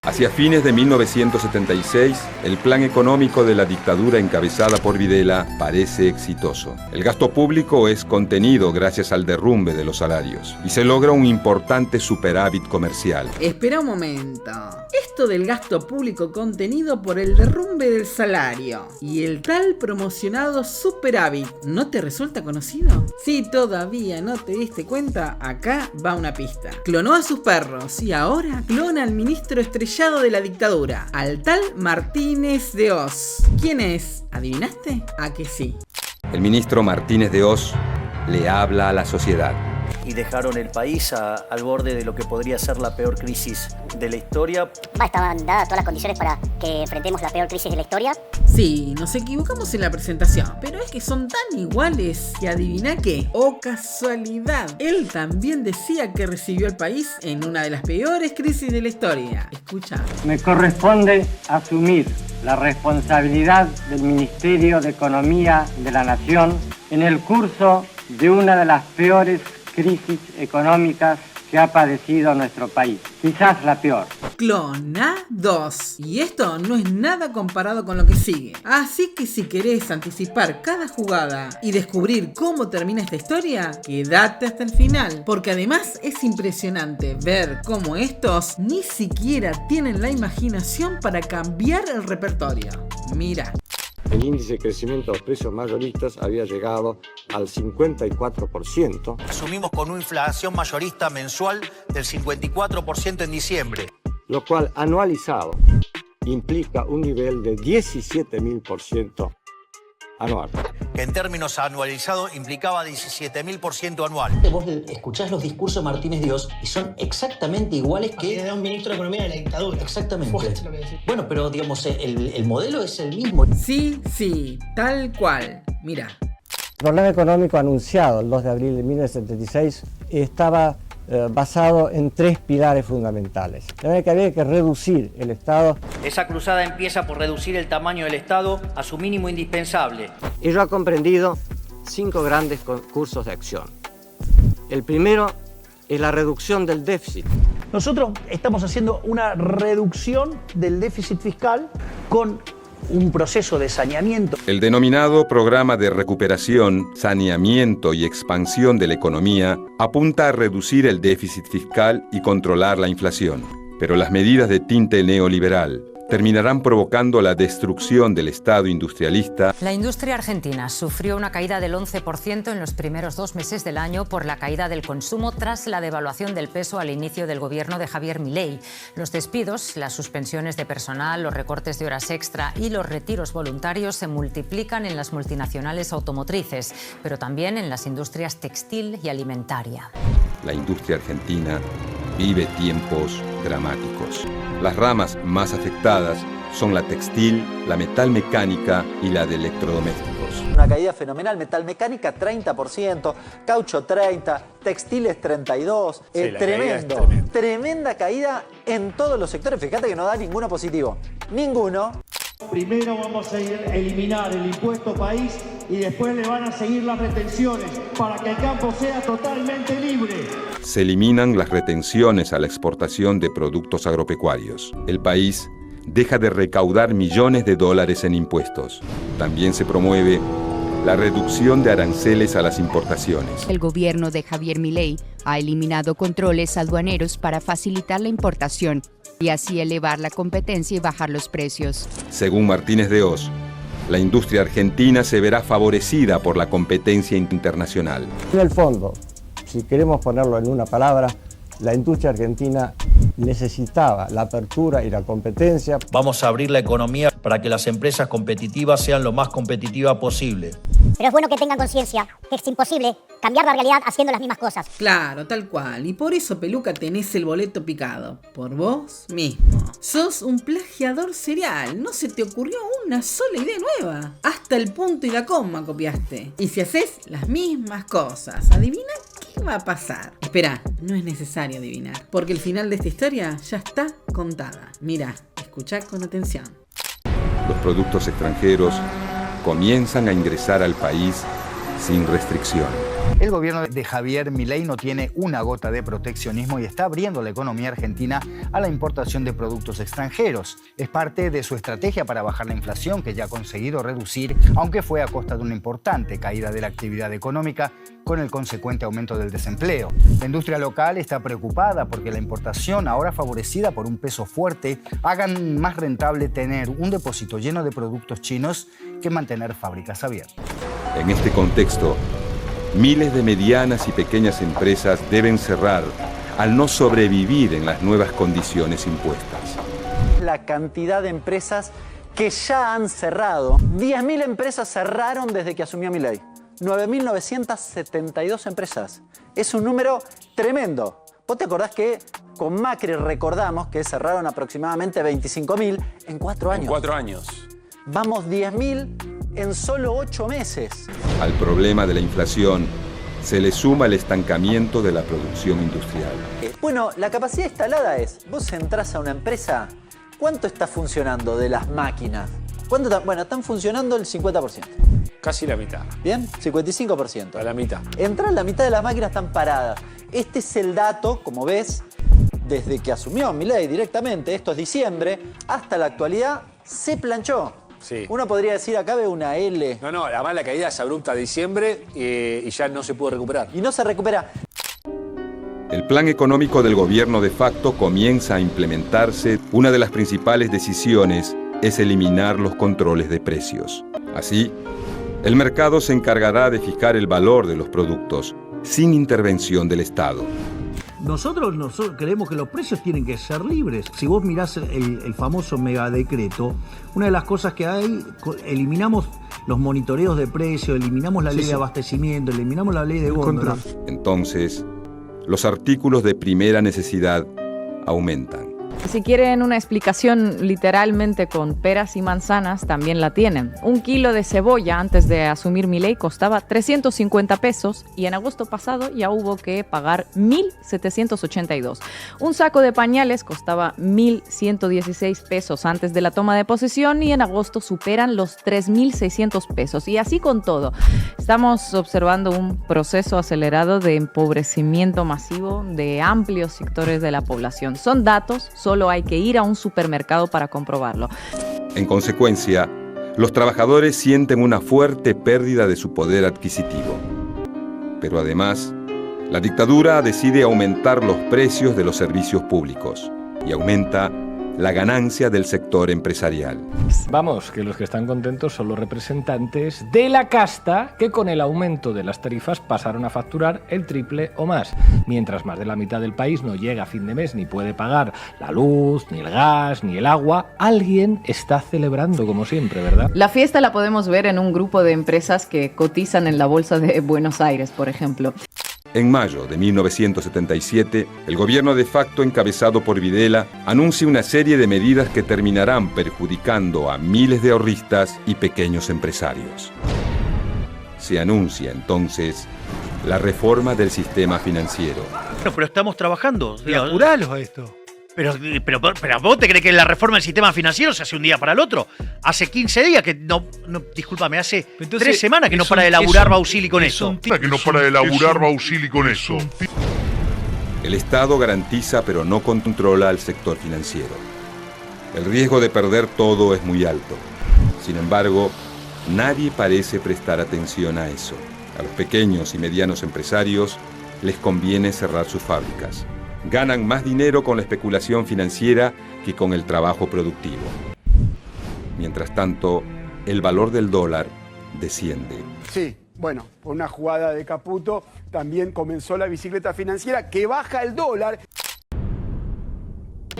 Hacia fines de 1976, el plan económico de la dictadura encabezada por Videla parece exitoso. El gasto público es contenido gracias al derrumbe de los salarios y se logra un importante superávit comercial. Espera un momento. Esto del gasto público contenido por el derrumbe del salario y el tal promocionado superávit, ¿no te resulta conocido? Si todavía no te diste cuenta, acá va una pista. Clonó a sus perros y ahora clona al ministro estrellado de la dictadura, al tal Martínez de Oz. ¿Quién es? ¿Adivinaste? ¿A que sí? El ministro Martínez de Oz le habla a la sociedad. Y dejaron el país al borde de lo que podría ser la peor crisis de la historia. Estaban dadas todas las condiciones para que enfrentemos la peor crisis de la historia. Sí, nos equivocamos en la presentación, pero es que son tan iguales que adivina qué. ¡Oh, casualidad! Él también decía que recibió al país en una de las peores crisis de la historia. Escucha. Me corresponde asumir la responsabilidad del Ministerio de Economía de la Nación en el curso de una de las peores crisis económicas que ha padecido nuestro país. Quizás la peor. Clonados. Y esto no es nada comparado con lo que sigue. Así que si querés anticipar cada jugada y descubrir cómo termina esta historia, quédate hasta el final. Porque además es impresionante ver cómo estos ni siquiera tienen la imaginación para cambiar el repertorio. Mira. El índice de crecimiento de los precios mayoristas había llegado al 54%. Asumimos con una inflación mayorista mensual del 54% en diciembre. Lo cual anualizado implica un nivel de 17.000% anual. Que en términos anualizados implicaba 17.000% anual. Vos escuchás los discursos de Martínez de Oz y son exactamente iguales que... Era un ministro de Economía de la dictadura. Exactamente. Fuerte, bueno, pero digamos, el modelo es el mismo. Sí, tal cual. Mira. El programa económico anunciado el 2 de abril de 1976 estaba basado en tres pilares fundamentales. De manera que había que reducir el Estado. Esa cruzada empieza por reducir el tamaño del Estado a su mínimo indispensable. Ello ha comprendido 5 grandes cursos de acción. El primero es la reducción del déficit. Nosotros estamos haciendo una reducción del déficit fiscal con un proceso de saneamiento. El denominado Programa de Recuperación, Saneamiento y Expansión de la Economía apunta a reducir el déficit fiscal y controlar la inflación. Pero las medidas de tinte neoliberal terminarán provocando la destrucción del Estado industrialista. La industria argentina sufrió una caída del 11% en los primeros 2 meses del año por la caída del consumo tras la devaluación del peso al inicio del gobierno de Javier Milei. Los despidos, las suspensiones de personal, los recortes de horas extra y los retiros voluntarios se multiplican en las multinacionales automotrices, pero también en las industrias textil y alimentaria. La industria argentina vive tiempos dramáticos. Las ramas más afectadas son la textil, la metalmecánica y la de electrodomésticos. Una caída fenomenal, metalmecánica 30%, caucho 30%, textiles 32%, tremendo. Tremenda caída en todos los sectores. Fíjate que no da ninguno positivo. Ninguno. Primero vamos a eliminar el impuesto país y después le van a seguir las retenciones para que el campo sea totalmente libre. Se eliminan las retenciones a la exportación de productos agropecuarios. El país deja de recaudar millones de dólares en impuestos. También se promueve la reducción de aranceles a las importaciones. El gobierno de Javier Milei ha eliminado controles aduaneros para facilitar la importación y así elevar la competencia y bajar los precios. Según Martínez de Oz, la industria argentina se verá favorecida por la competencia internacional. En el fondo, si queremos ponerlo en una palabra, la industria argentina necesitaba la apertura y la competencia. Vamos a abrir la economía para que las empresas competitivas sean lo más competitivas posible. Pero es bueno que tengan conciencia que es imposible cambiar la realidad haciendo las mismas cosas. Claro, tal cual. Y por eso, Peluca, tenés el boleto picado. Por vos mismo. Sos un plagiador serial. No se te ocurrió una sola idea nueva. Hasta el punto y la coma copiaste. Y si haces las mismas cosas, adivina qué va a pasar. Espera, no es necesario adivinar, porque el final de esta historia ya está contada. Mira, escuchá con atención. Los productos extranjeros comienzan a ingresar al país sin restricción. El gobierno de Javier Milei no tiene una gota de proteccionismo y está abriendo la economía argentina a la importación de productos extranjeros. Es parte de su estrategia para bajar la inflación, que ya ha conseguido reducir, aunque fue a costa de una importante caída de la actividad económica con el consecuente aumento del desempleo. La industria local está preocupada porque la importación, ahora favorecida por un peso fuerte, hagan más rentable tener un depósito lleno de productos chinos que mantener fábricas abiertas. En este contexto, miles de medianas y pequeñas empresas deben cerrar al no sobrevivir en las nuevas condiciones impuestas. La cantidad de empresas que ya han cerrado. 10.000 empresas cerraron desde que asumió Milei. 9.972 empresas. Es un número tremendo. ¿Vos te acordás que con Macri recordamos que cerraron aproximadamente 25.000 en 4 años? En 4 años. Vamos 10.000 en solo 8 meses. Al problema de la inflación se le suma el estancamiento de la producción industrial. Bueno, la capacidad instalada es, vos entrás a una empresa, ¿cuánto está funcionando de las máquinas? Bueno, están funcionando el 50%. Casi la mitad. ¿Bien? 55%. A la mitad. Entrás, la mitad de las máquinas están paradas. Este es el dato, como ves, desde que asumió Milei directamente, esto es diciembre, hasta la actualidad, se planchó. Sí. Uno podría decir, acá ve una L. No, además la caída es abrupta de diciembre y ya no se pudo recuperar. Y no se recupera. El plan económico del gobierno de facto comienza a implementarse. Una de las principales decisiones es eliminar los controles de precios. Así, el mercado se encargará de fijar el valor de los productos sin intervención del Estado. Nosotros creemos que los precios tienen que ser libres. Si vos mirás el famoso megadecreto, una de las cosas que hay, eliminamos los monitoreos de precios, eliminamos la ley de abastecimiento, eliminamos la ley de góndola. Entonces, los artículos de primera necesidad aumentan. Si quieren una explicación literalmente con peras y manzanas, también la tienen. 1 kilo de cebolla antes de asumir Milei costaba 350 pesos y en agosto pasado ya hubo que pagar 1.782. Un saco de pañales costaba 1.116 pesos antes de la toma de posesión y en agosto superan los 3.600 pesos. Y así con todo. Estamos observando un proceso acelerado de empobrecimiento masivo de amplios sectores de la población. Son datos, solo hay que ir a un supermercado para comprobarlo. En consecuencia, los trabajadores sienten una fuerte pérdida de su poder adquisitivo. Pero además, la dictadura decide aumentar los precios de los servicios públicos y aumenta la ganancia del sector empresarial. Vamos, que los que están contentos son los representantes de la casta que con el aumento de las tarifas pasaron a facturar el triple o más, mientras más de la mitad del país no llega a fin de mes ni puede pagar la luz, ni el gas, ni el agua. Alguien está celebrando como siempre, ¿verdad? La fiesta la podemos ver en un grupo de empresas que cotizan en la Bolsa de Buenos Aires, por ejemplo. En mayo de 1977, el gobierno de facto encabezado por Videla anuncia una serie de medidas que terminarán perjudicando a miles de ahorristas y pequeños empresarios. Se anuncia entonces la reforma del sistema financiero. Pero estamos trabajando. Apuralos a esto. Pero ¿vos te crees que la reforma del sistema financiero se hace un día para el otro? Hace 15 días que discúlpame, hace 3 semanas que no para de laburar Bausili con eso. El Estado garantiza pero no controla al sector financiero. El riesgo de perder todo es muy alto. Sin embargo, nadie parece prestar atención a eso. A los pequeños y medianos empresarios les conviene cerrar sus fábricas. Ganan más dinero con la especulación financiera que con el trabajo productivo. Mientras tanto, el valor del dólar desciende. Sí, bueno, por una jugada de Caputo también comenzó la bicicleta financiera que baja el dólar.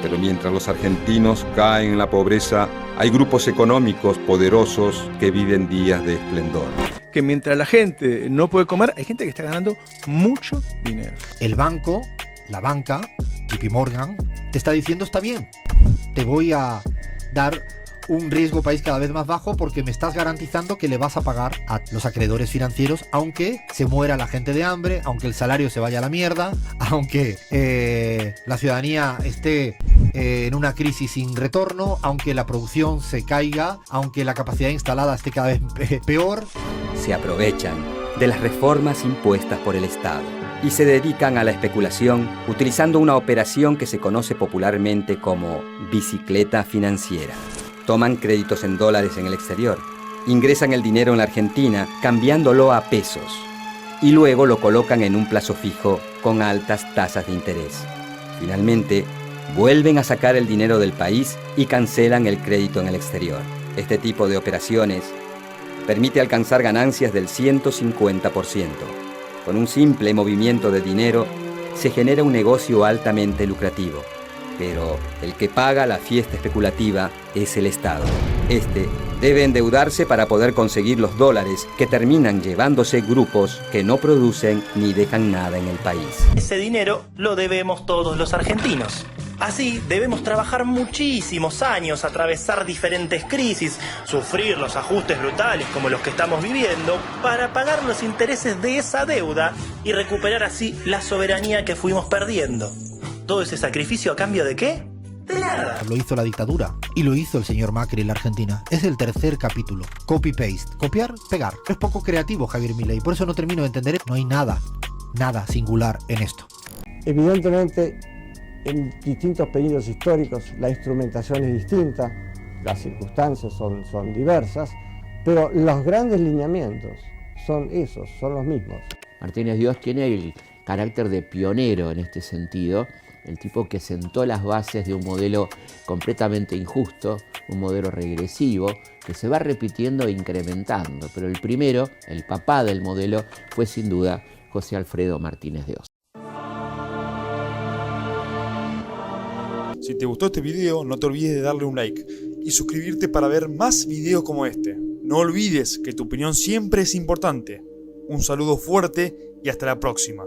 Pero mientras los argentinos caen en la pobreza, hay grupos económicos poderosos que viven días de esplendor. Que mientras la gente no puede comer, hay gente que está ganando mucho dinero. El banco, la banca, JP Morgan, te está diciendo está bien, te voy a dar un riesgo país cada vez más bajo porque me estás garantizando que le vas a pagar a los acreedores financieros aunque se muera la gente de hambre, aunque el salario se vaya a la mierda, aunque la ciudadanía esté en una crisis sin retorno, aunque la producción se caiga, aunque la capacidad instalada esté cada vez peor. Se aprovechan de las reformas impuestas por el Estado y se dedican a la especulación utilizando una operación que se conoce popularmente como bicicleta financiera. Toman créditos en dólares en el exterior, ingresan el dinero en la Argentina cambiándolo a pesos y luego lo colocan en un plazo fijo con altas tasas de interés. Finalmente, vuelven a sacar el dinero del país y cancelan el crédito en el exterior. Este tipo de operaciones permite alcanzar ganancias del 150%. Con un simple movimiento de dinero se genera un negocio altamente lucrativo. Pero el que paga la fiesta especulativa es el Estado. Este debe endeudarse para poder conseguir los dólares que terminan llevándose grupos que no producen ni dejan nada en el país. Ese dinero lo debemos todos los argentinos. Así debemos trabajar muchísimos años, atravesar diferentes crisis, sufrir los ajustes brutales como los que estamos viviendo, para pagar los intereses de esa deuda y recuperar así la soberanía que fuimos perdiendo. ¿Todo ese sacrificio a cambio de qué? De nada. Lo hizo la dictadura y lo hizo el señor Macri en la Argentina. Es el tercer capítulo. Copy-paste. Copiar, pegar. Es poco creativo Javier Milei, por eso no termino de entender. No hay nada singular en esto. Evidentemente, en distintos periodos históricos la instrumentación es distinta, las circunstancias son diversas, pero los grandes lineamientos son esos, son los mismos. Martínez Dios tiene el carácter de pionero en este sentido, el tipo que sentó las bases de un modelo completamente injusto, un modelo regresivo, que se va repitiendo e incrementando, pero el primero, el papá del modelo, fue sin duda José Alfredo Martínez Dios. Si te gustó este video, no te olvides de darle un like y suscribirte para ver más videos como este. No olvides que tu opinión siempre es importante. Un saludo fuerte y hasta la próxima.